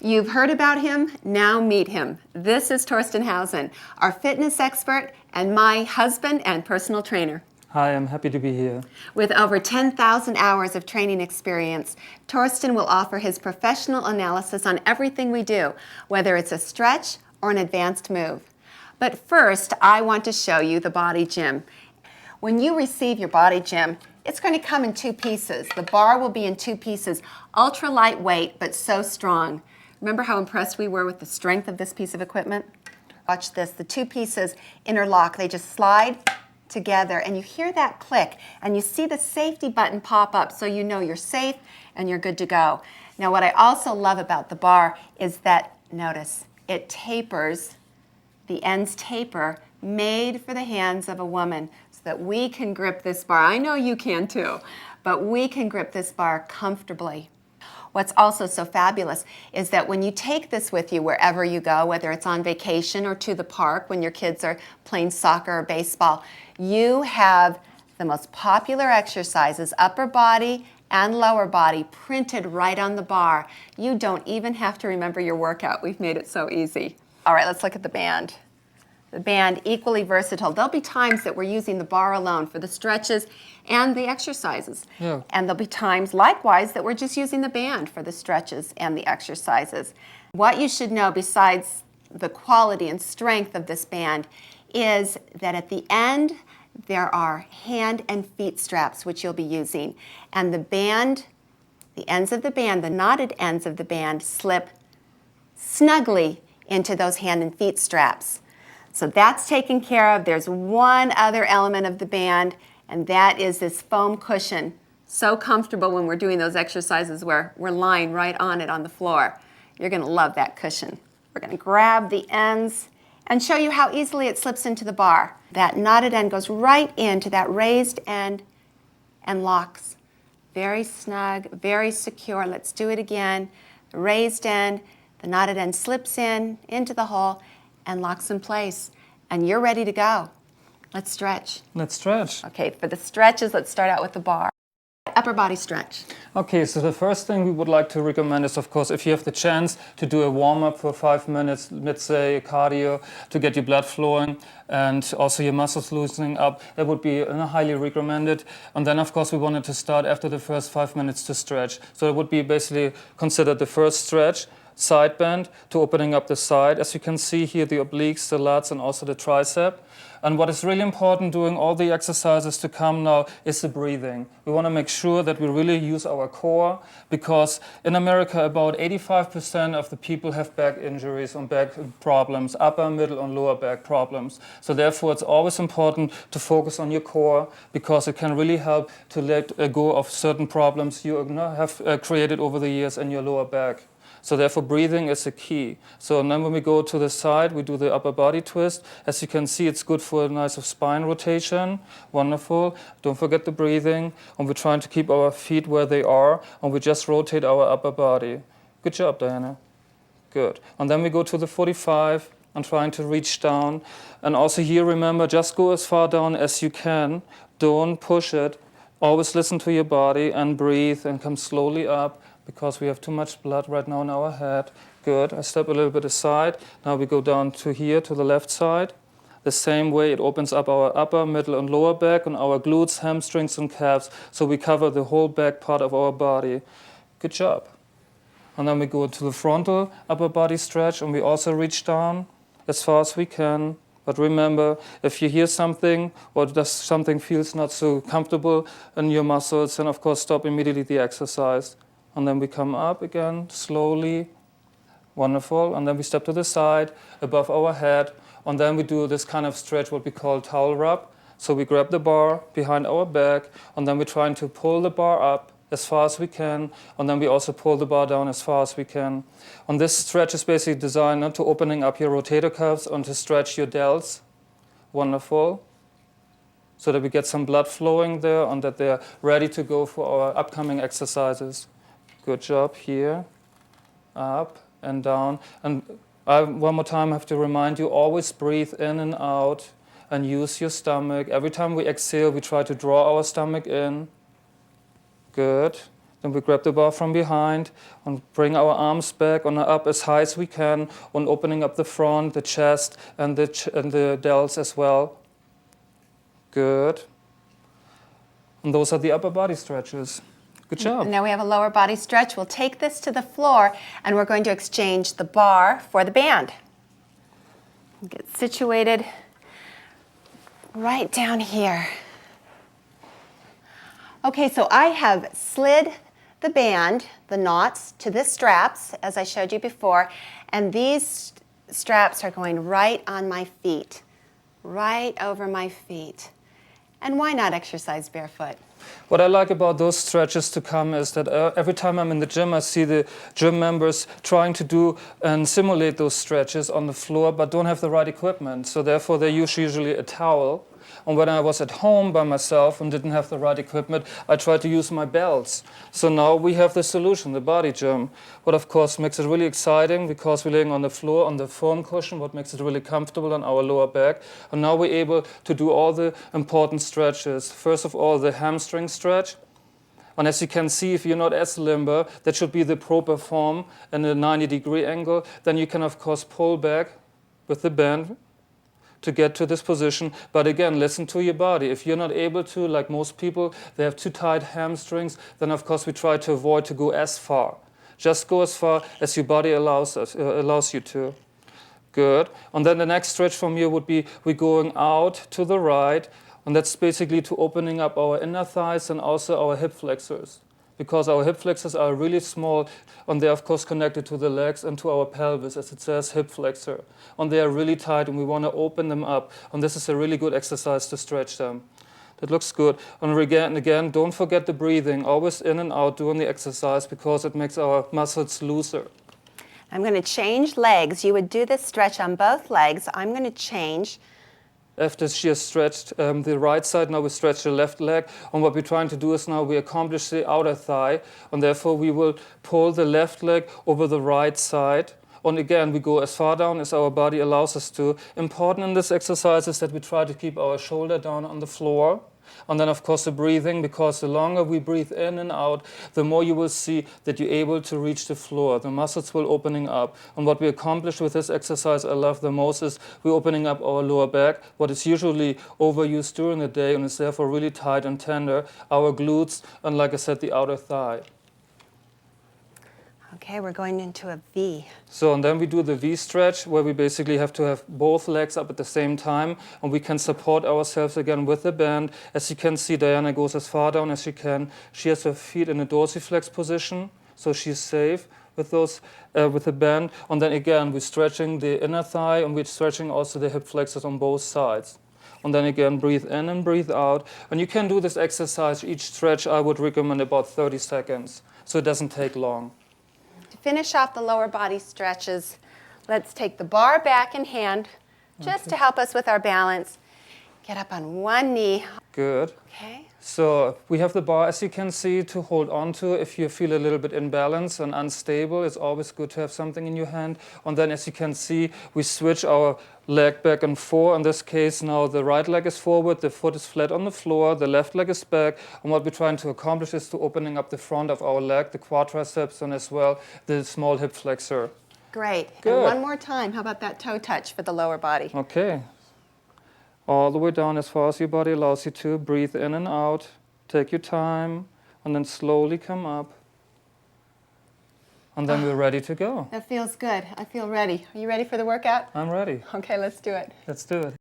You've heard about him, now meet him. This is Torsten Hausen, our fitness expert and my husband and personal trainer. Hi, I'm happy to be here. With over 10,000 hours of training experience, Torsten will offer his professional analysis on everything we do, whether it's a stretch or an advanced move. But first, I want to show you the Body Gym. When you receive your Body Gym, it's going to come in two pieces. The bar will be in two pieces, ultra lightweight but so strong. Remember how impressed we were with the strength of this piece of equipment? Watch this. The two pieces interlock. They just slide together and you hear that click and you see the safety button pop up so you know you're safe and you're good to go. Now what I also love about the bar is that, notice, it tapers, the ends taper, made for the hands of a woman so that we can grip this bar. I know you can too, but we can grip this bar comfortably. What's also so fabulous is that when you take this with you wherever you go, whether it's on vacation or to the park when your kids are playing soccer or baseball, you have the most popular exercises, upper body and lower body, printed right on the bar. You don't even have to remember your workout. We've made it so easy. All right, let's look at the band. The band, equally versatile. There'll be times that we're using the bar alone for the stretches and the exercises. Yeah. And there'll be times, likewise, that we're just using the band for the stretches and the exercises. What you should know, besides the quality and strength of this band, is that at the end, there are hand and feet straps, which you'll be using. And the band, the ends of the band, the knotted ends of the band, slip snugly into those hand and feet straps. So that's taken care of. There's one other element of the band, and that is this foam cushion. So comfortable when we're doing those exercises where we're lying right on it on the floor. You're going to love that cushion. We're going to grab the ends and show you how easily it slips into the bar. That knotted end goes right into that raised end and locks. Very snug, very secure. Let's do it again. The raised end, the knotted end slips into the hole and locks in place. And you're ready to go. Let's stretch. Let's stretch. Okay, for the stretches, let's start out with the bar. Upper body stretch. Okay, so the first thing we would like to recommend is, of course, if you have the chance to do a warm-up for 5 minutes, let's say cardio, to get your blood flowing and also your muscles loosening up, that would be highly recommended. And then, of course, we wanted to start after the first 5 minutes to stretch. So it would be basically considered the first stretch. Side bend to opening up the side. As you can see here, the obliques, the lats, and also the tricep. And what is really important doing all the exercises to come now is the breathing. We want to make sure that we really use our core, because in America about 85% of the people have back injuries and back problems, upper, middle, and lower back problems. So therefore it's always important to focus on your core, because it can really help to let go of certain problems you have created over the years in your lower back. So therefore breathing is the key. So then when we go to the side, we do the upper body twist. As you can see, it's good for a nice spine rotation. Wonderful. Don't forget the breathing. And we're trying to keep our feet where they are, and we just rotate our upper body. Good job, Diana. Good. And then we go to the 45 and trying to reach down. And also here, remember, just go as far down as you can. Don't push it. Always listen to your body and breathe and come slowly up, because we have too much blood right now in our head. Good. I step a little bit aside. Now we go down to here, to the left side. The same way, it opens up our upper, middle, and lower back, and our glutes, hamstrings, and calves. So we cover the whole back part of our body. Good job. And then we go to the frontal upper body stretch, and we also reach down as far as we can. But remember, if you hear something or something feels not so comfortable in your muscles, then of course stop immediately the exercise. And then we come up again, slowly. Wonderful. And then we step to the side, above our head. And then we do this kind of stretch, what we call towel rub. So we grab the bar behind our back, and then we're trying to pull the bar up as far as we can. And then we also pull the bar down as far as we can. And this stretch is basically designed not to opening up your rotator cuffs and to stretch your delts. Wonderful. So that we get some blood flowing there and that they're ready to go for our upcoming exercises. Good job here, up and down. And one more time, I have to remind you, always breathe in and out and use your stomach. Every time we exhale, we try to draw our stomach in. Good. Then we grab the bar from behind and bring our arms back and up as high as we can, on opening up the front, the chest, and the delts as well. Good. And those are the upper body stretches. Good job. Now we have a lower body stretch. We'll take this to the floor and we're going to exchange the bar for the band. Get situated right down here. Okay, so I have slid the band, the knots, to the straps, as I showed you before, and these straps are going right on my feet, right over my feet. And why not exercise barefoot? What I like about those stretches to come is that every time I'm in the gym, I see the gym members trying to do and simulate those stretches on the floor, but don't have the right equipment. So therefore, they use usually a towel. And when I was at home by myself and didn't have the right equipment, I tried to use my belts. So now we have the solution, the body gym. What of course makes it really exciting because we're laying on the floor on the foam cushion, what makes it really comfortable on our lower back. And now we're able to do all the important stretches. First of all, the hamstring stretch. And as you can see, if you're not as limber, that should be the proper form in a 90-degree angle. Then you can of course pull back with the band to get to this position. But again, listen to your body. If you're not able to, like most people, they have too tight hamstrings, then of course we try to avoid to go as far. Just go as far as your body allows you to. Good. And then the next stretch from here would be we're going out to the right, and that's basically to opening up our inner thighs and also our hip flexors. Because our hip flexors are really small, and they're of course connected to the legs and to our pelvis, as it says hip flexor. And they are really tight, and we want to open them up. And this is a really good exercise to stretch them. That looks good. And again, don't forget the breathing. Always in and out doing the exercise because it makes our muscles looser. I'm going to change legs. You would do this stretch on both legs. I'm going to change. After she has stretched the right side, now we stretch the left leg. And what we're trying to do is now we accomplish the outer thigh. And therefore we will pull the left leg over the right side. And again, we go as far down as our body allows us to. Important in this exercise is that we try to keep our shoulder down on the floor. And then, of course, the breathing, because the longer we breathe in and out, the more you will see that you're able to reach the floor. The muscles will opening up. And what we accomplish with this exercise I love the most is we're opening up our lower back, what is usually overused during the day and is therefore really tight and tender, our glutes, and like I said, the outer thigh. Okay, we're going into a V. So, and then we do the V stretch, where we basically have to have both legs up at the same time, and we can support ourselves again with the band. As you can see, Diana goes as far down as she can. She has her feet in a dorsiflex position, so she's safe with those with the band. And then again, we're stretching the inner thigh, and we're stretching also the hip flexors on both sides. And then again, breathe in and breathe out. And you can do this exercise, each stretch I would recommend about 30 seconds, so it doesn't take long. To finish off the lower body stretches, let's take the bar back in hand, just to help us with our balance. Get up on one knee. Good. Okay. So we have the bar, as you can see, to hold on to. If you feel a little bit imbalanced and unstable, it's always good to have something in your hand. And then, as you can see, we switch our leg back and forth. In this case, now the right leg is forward, the foot is flat on the floor, the left leg is back. And what we're trying to accomplish is to opening up the front of our leg, the quadriceps, and as well the small hip flexor. Great. Good. And one more time. How about that toe touch for the lower body? Okay. All the way down as far as your body allows you to. Breathe in and out. Take your time. And then slowly come up. And then we're ready to go. That feels good. I feel ready. Are you ready for the workout? I'm ready. Okay, let's do it. Let's do it.